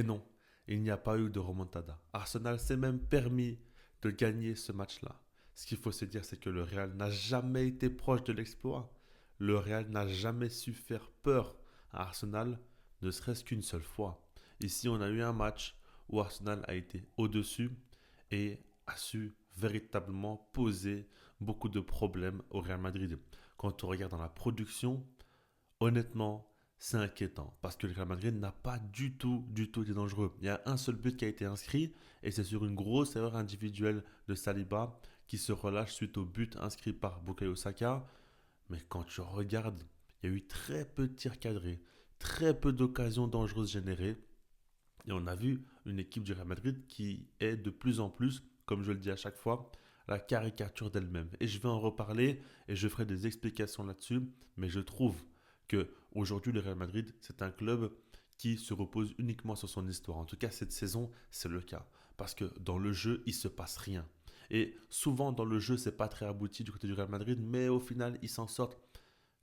Et non, il n'y a pas eu de remontada. Arsenal s'est même permis de gagner ce match-là. Ce qu'il faut se dire, c'est que le Real n'a jamais été proche de l'exploit. Le Real n'a jamais su faire peur à Arsenal, ne serait-ce qu'une seule fois. Ici, on a eu un match où Arsenal a été au-dessus et a su véritablement poser beaucoup de problèmes au Real Madrid. Quand on regarde dans la production, honnêtement, c'est inquiétant parce que le Real Madrid n'a pas du tout été dangereux. Il y a un seul but qui a été inscrit et c'est sur une grosse erreur individuelle de Saliba qui se relâche suite au but inscrit par Bukayo Saka. Mais quand tu regardes, il y a eu très peu de tirs cadrés, très peu d'occasions dangereuses générées et on a vu une équipe du Real Madrid qui est de plus en plus, comme je le dis à chaque fois, la caricature d'elle-même. Et je vais en reparler et je ferai des explications là-dessus. Mais je trouve que aujourd'hui le Real Madrid, c'est un club qui se repose uniquement sur son histoire. En tout cas, cette saison, c'est le cas. Parce que dans le jeu, il se passe rien. Et souvent, dans le jeu, c'est pas très abouti du côté du Real Madrid, mais au final, ils s'en sortent.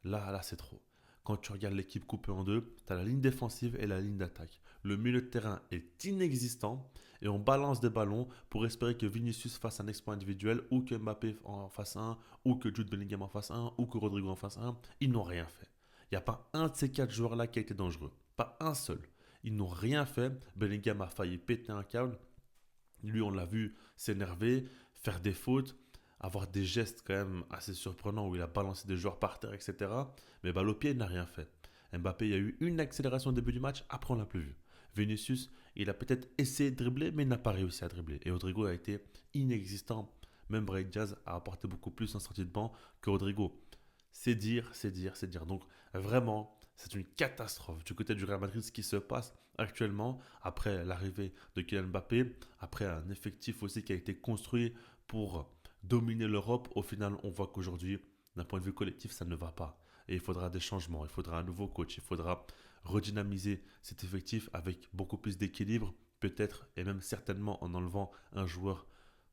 Là, c'est trop. Quand tu regardes l'équipe coupée en deux, tu as la ligne défensive et la ligne d'attaque. Le milieu de terrain est inexistant et on balance des ballons pour espérer que Vinicius fasse un exploit individuel ou que Mbappé en fasse un, ou que Jude Bellingham en fasse un, ou que Rodrigo en fasse un. Ils n'ont rien fait. Il n'y a pas un de ces quatre joueurs-là qui a été dangereux. Pas un seul. Ils n'ont rien fait. Bellingham a failli péter un câble. Lui, on l'a vu s'énerver, faire des fautes, avoir des gestes quand même assez surprenants où il a balancé des joueurs par terre, etc. Mais balle au pied, il n'a rien fait. Mbappé, il y a eu une accélération au début du match, après on l'a plus vu. Vinicius, il a peut-être essayé de dribbler, mais il n'a pas réussi à dribbler. Et Rodrigo a été inexistant. Même Brahim Diaz a apporté beaucoup plus en sortie de banc que Rodrigo. C'est dire, c'est dire, c'est dire. Donc vraiment, c'est une catastrophe du côté du Real Madrid ce qui se passe actuellement après l'arrivée de Kylian Mbappé, après un effectif aussi qui a été construit pour dominer l'Europe. Au final, on voit qu'aujourd'hui, d'un point de vue collectif, ça ne va pas. Et il faudra des changements, il faudra un nouveau coach, il faudra redynamiser cet effectif avec beaucoup plus d'équilibre, peut-être et même certainement en enlevant un joueur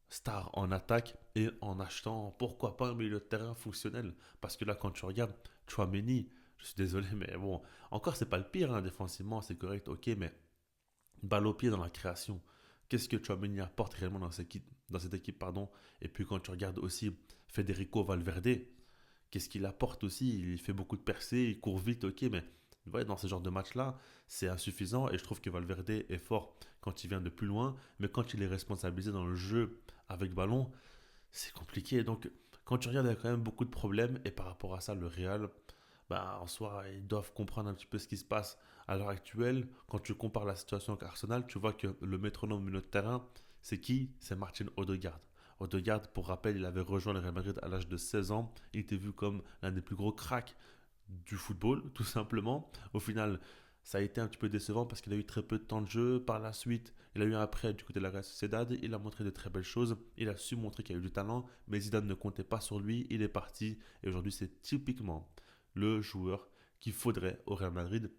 star en attaque et en achetant, pourquoi pas, un milieu de terrain fonctionnel. Parce que là, quand tu regardes Chouameni, je suis désolé, mais bon, encore, c'est pas le pire, hein, défensivement, c'est correct, ok, mais balle au pied dans la création. Qu'est-ce que Chouameni apporte réellement dans cette équipe pardon. Et puis quand tu regardes aussi Federico Valverde, qu'est-ce qu'il apporte aussi? Il fait beaucoup de percées, il court vite, ok, mais ouais, dans ce genre de match-là, c'est insuffisant. Et je trouve que Valverde est fort quand il vient de plus loin, mais quand il est responsabilisé dans le jeu avec ballon, c'est compliqué. Donc, quand tu regardes, il y a quand même beaucoup de problèmes. Et par rapport à ça, le Real, bah, en soi, ils doivent comprendre un petit peu ce qui se passe à l'heure actuelle. Quand tu compares la situation avec Arsenal, tu vois que le métronome milieu de terrain, c'est qui? C'est Martin Odegaard. Odegaard, pour rappel, il avait rejoint le Real Madrid à l'âge de 16 ans. Il était vu comme l'un des plus gros cracks du football, tout simplement. Au final, ça a été un petit peu décevant parce qu'il a eu très peu de temps de jeu. Par la suite, il a eu un prêt du côté de la Real Sociedad. Il a montré de très belles choses. Il a su montrer qu'il a eu du talent. Mais Zidane ne comptait pas sur lui. Il est parti. Et aujourd'hui, c'est typiquement le joueur qu'il faudrait au Real Madrid.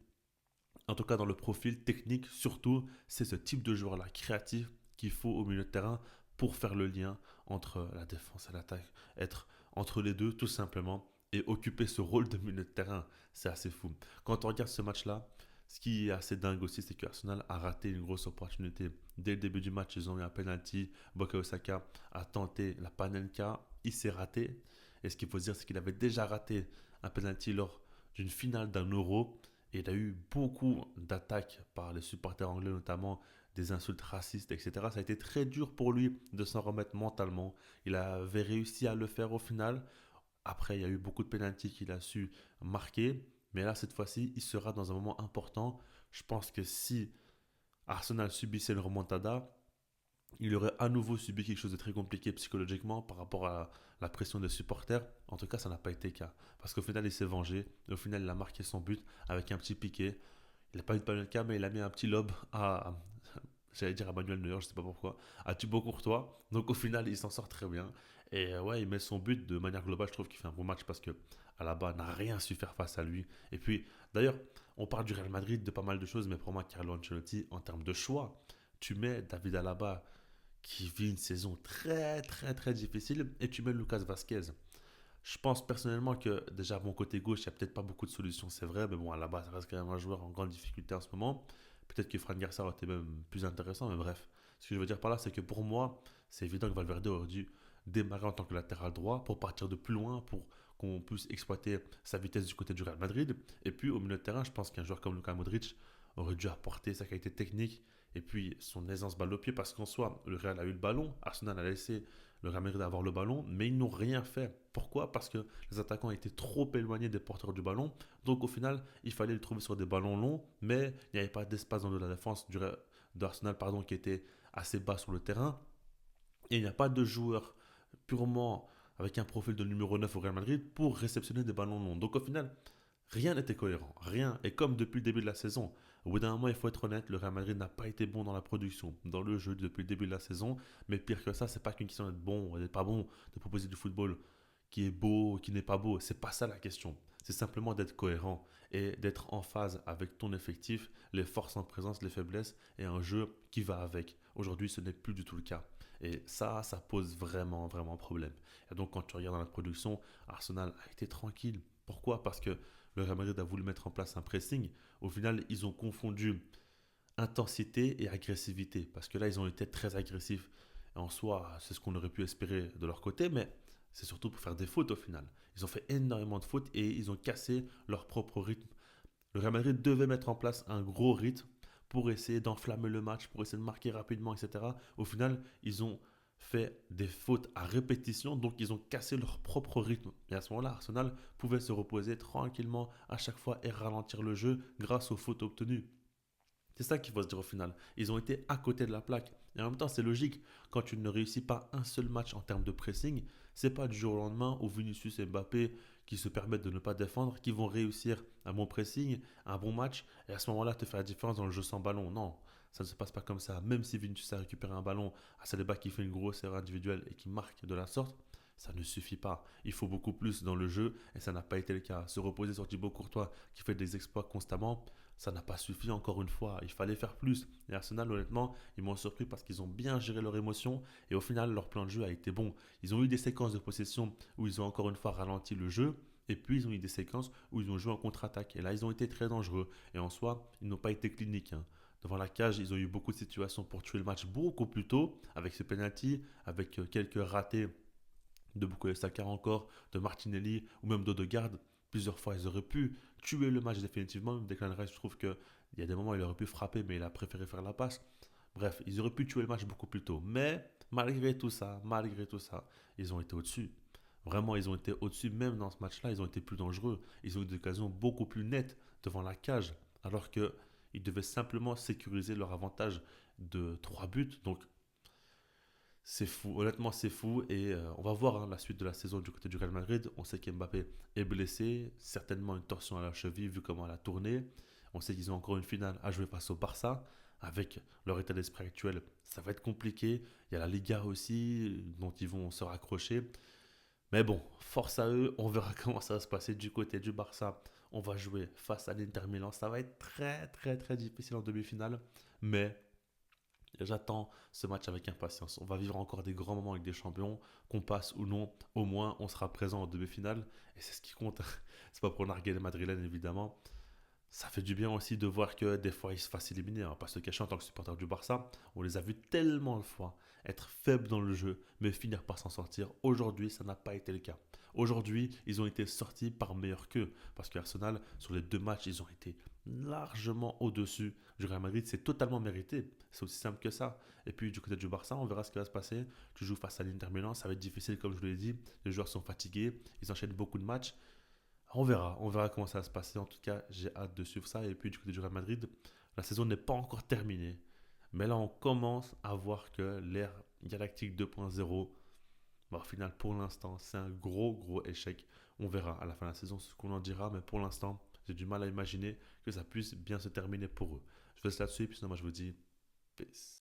En tout cas, dans le profil technique, surtout, c'est ce type de joueur-là, créatif, qu'il faut au milieu de terrain pour faire le lien entre la défense et l'attaque. Être entre les deux, tout simplement, et occuper ce rôle de milieu de terrain. C'est assez fou. Quand on regarde ce match-là, ce qui est assez dingue aussi, c'est que Arsenal a raté une grosse opportunité. Dès le début du match, ils ont eu un penalty. Bukayo Saka a tenté la panenka. Il s'est raté. Et ce qu'il faut se dire, c'est qu'il avait déjà raté un penalty lors d'une finale d'un Euro. Et il a eu beaucoup d'attaques par les supporters anglais, notamment des insultes racistes, etc. Ça a été très dur pour lui de s'en remettre mentalement. Il avait réussi à le faire au final. Après, il y a eu beaucoup de pénaltys qu'il a su marquer. Mais là, cette fois-ci, il sera dans un moment important. Je pense que si Arsenal subissait une remontada, il aurait à nouveau subi quelque chose de très compliqué psychologiquement par rapport à la pression des supporters. En tout cas, ça n'a pas été le cas. Parce qu'au final, il s'est vengé. Et au final, il a marqué son but avec un petit piqué. Il n'a pas eu de panenka, mais il a mis un petit lob à, j'allais dire à Manuel Neuer, je sais pas pourquoi, à Thibaut Courtois. Donc au final, il s'en sort très bien. Et ouais, il met son but de manière globale. Je trouve qu'il fait un bon match parce que Alaba n'a rien su faire face à lui. Et puis, d'ailleurs, on parle du Real Madrid, de pas mal de choses, mais pour moi, Carlo Ancelotti, en termes de choix, tu mets David Alaba qui vit une saison très très très difficile et tu mets Lucas Vasquez. Je pense personnellement que déjà, mon côté gauche, il n'y a peut-être pas beaucoup de solutions, c'est vrai, mais bon, à la base, ça reste quand même un joueur en grande difficulté en ce moment. Peut-être que Fran Garcia aurait été même plus intéressant, mais bref. Ce que je veux dire par là, c'est que pour moi, c'est évident que Valverde aurait dû démarrer en tant que latéral droit pour partir de plus loin, pour qu'on puisse exploiter sa vitesse du côté du Real Madrid. Et puis au milieu de terrain, je pense qu'un joueur comme Luka Modric aurait dû apporter sa qualité technique et puis son aisance balle au pied, parce qu'en soi, le Real a eu le ballon, Arsenal a laissé le Real Madrid avoir le ballon, mais ils n'ont rien fait. Pourquoi? Parce que les attaquants étaient trop éloignés des porteurs du ballon. Donc au final, il fallait le trouver sur des ballons longs, mais il n'y avait pas d'espace dans la défense d'Arsenal qui était assez bas sur le terrain. Et il n'y a pas de joueur purement avec un profil de numéro 9 au Real Madrid pour réceptionner des ballons longs. Donc au final, rien n'était cohérent, rien. Et comme depuis le début de la saison, au bout d'un moment, il faut être honnête, le Real Madrid n'a pas été bon dans la production, dans le jeu depuis le début de la saison. Mais pire que ça, c'est pas qu'une question d'être bon ou d'être pas bon, de proposer du football qui est beau, qui n'est pas beau. C'est pas ça la question. C'est simplement d'être cohérent et d'être en phase avec ton effectif, les forces en présence, les faiblesses et un jeu qui va avec. Aujourd'hui, ce n'est plus du tout le cas. Et ça pose vraiment, vraiment problème. Et donc, quand tu regardes dans la production, Arsenal a été tranquille. Pourquoi? Parce que le Real Madrid a voulu mettre en place un pressing. Au final, ils ont confondu intensité et agressivité. Parce que là, ils ont été très agressifs. Et en soi, c'est ce qu'on aurait pu espérer de leur côté, mais c'est surtout pour faire des fautes au final. Ils ont fait énormément de fautes et ils ont cassé leur propre rythme. Le Real Madrid devait mettre en place un gros rythme pour essayer d'enflammer le match, pour essayer de marquer rapidement, etc. Au final, ils ont fait des fautes à répétition, donc ils ont cassé leur propre rythme. Et à ce moment-là, Arsenal pouvait se reposer tranquillement à chaque fois et ralentir le jeu grâce aux fautes obtenues. C'est ça qu'il faut se dire au final. Ils ont été à côté de la plaque. Et en même temps, c'est logique. Quand tu ne réussis pas un seul match en termes de pressing, c'est pas du jour au lendemain où Vinicius et Mbappé, qui se permettent de ne pas défendre, qui vont réussir un bon pressing, un bon match, et à ce moment-là te faire la différence dans le jeu sans ballon. Non, ça ne se passe pas comme ça. Même si Vinicius a récupéré un ballon à Saliba qui fait une grosse erreur individuelle et qui marque de la sorte, ça ne suffit pas. Il faut beaucoup plus dans le jeu et ça n'a pas été le cas. Se reposer sur Thibaut Courtois qui fait des exploits constamment, ça n'a pas suffi encore une fois. Il fallait faire plus. Et Arsenal, honnêtement, ils m'ont surpris parce qu'ils ont bien géré leurs émotions et au final, leur plan de jeu a été bon. Ils ont eu des séquences de possession où ils ont encore une fois ralenti le jeu. Et puis, ils ont eu des séquences où ils ont joué en contre-attaque. Et là, ils ont été très dangereux. Et en soi, ils n'ont pas été cliniques, hein. Devant la cage, ils ont eu beaucoup de situations pour tuer le match beaucoup plus tôt, avec ce penalty, avec quelques ratés de Bukayo Saka encore, de Martinelli ou même d'Odegaard. Plusieurs fois, ils auraient pu tuer le match définitivement. Declan Rice, je trouve qu'il y a des moments où il aurait pu frapper, mais il a préféré faire la passe. Bref, ils auraient pu tuer le match beaucoup plus tôt. Mais malgré tout ça, ils ont été au-dessus. Vraiment, ils ont été au-dessus. Même dans ce match-là, ils ont été plus dangereux. Ils ont eu des occasions beaucoup plus nettes devant la cage. Alors qu'ils devaient simplement sécuriser leur avantage de 3 buts. Donc, c'est fou, honnêtement c'est fou et on va voir hein, la suite de la saison du côté du Real Madrid. On sait qu'Mbappé est blessé, certainement une torsion à la cheville vu comment elle a tourné. On sait qu'ils ont encore une finale à jouer face au Barça. Avec leur état d'esprit actuel, ça va être compliqué. Il y a la Liga aussi dont ils vont se raccrocher. Mais bon, force à eux, on verra comment ça va se passer du côté du Barça. On va jouer face à l'Inter Milan. Ça va être très très très difficile en demi-finale. Mais j'attends ce match avec impatience. On va vivre encore des grands moments avec des champions, qu'on passe ou non, au moins on sera présent en demi-finale et c'est ce qui compte. C'est pas pour narguer les Madrilènes évidemment. Ça fait du bien aussi de voir que des fois ils se fassent éliminer. On va pas se cacher en tant que supporter du Barça. On les a vus tellement de fois être faibles dans le jeu, mais finir par s'en sortir. Aujourd'hui, ça n'a pas été le cas. Aujourd'hui, ils ont été sortis par meilleur qu'eux. Parce qu'Arsenal, sur les deux matchs, ils ont été largement au-dessus du Real Madrid. C'est totalement mérité. C'est aussi simple que ça. Et puis du côté du Barça, on verra ce qui va se passer. Tu joues face à l'Inter Milan, ça va être difficile comme je vous l'ai dit. Les joueurs sont fatigués, ils enchaînent beaucoup de matchs. On verra comment ça va se passer. En tout cas, j'ai hâte de suivre ça. Et puis du côté du Real Madrid, la saison n'est pas encore terminée. Mais là, on commence à voir que l'ère Galactique 2.0, bah, au final, pour l'instant, c'est un gros échec. On verra à la fin de la saison ce qu'on en dira. Mais pour l'instant, j'ai du mal à imaginer que ça puisse bien se terminer pour eux. Je vous laisse là-dessus. Puis sinon, moi, je vous dis peace.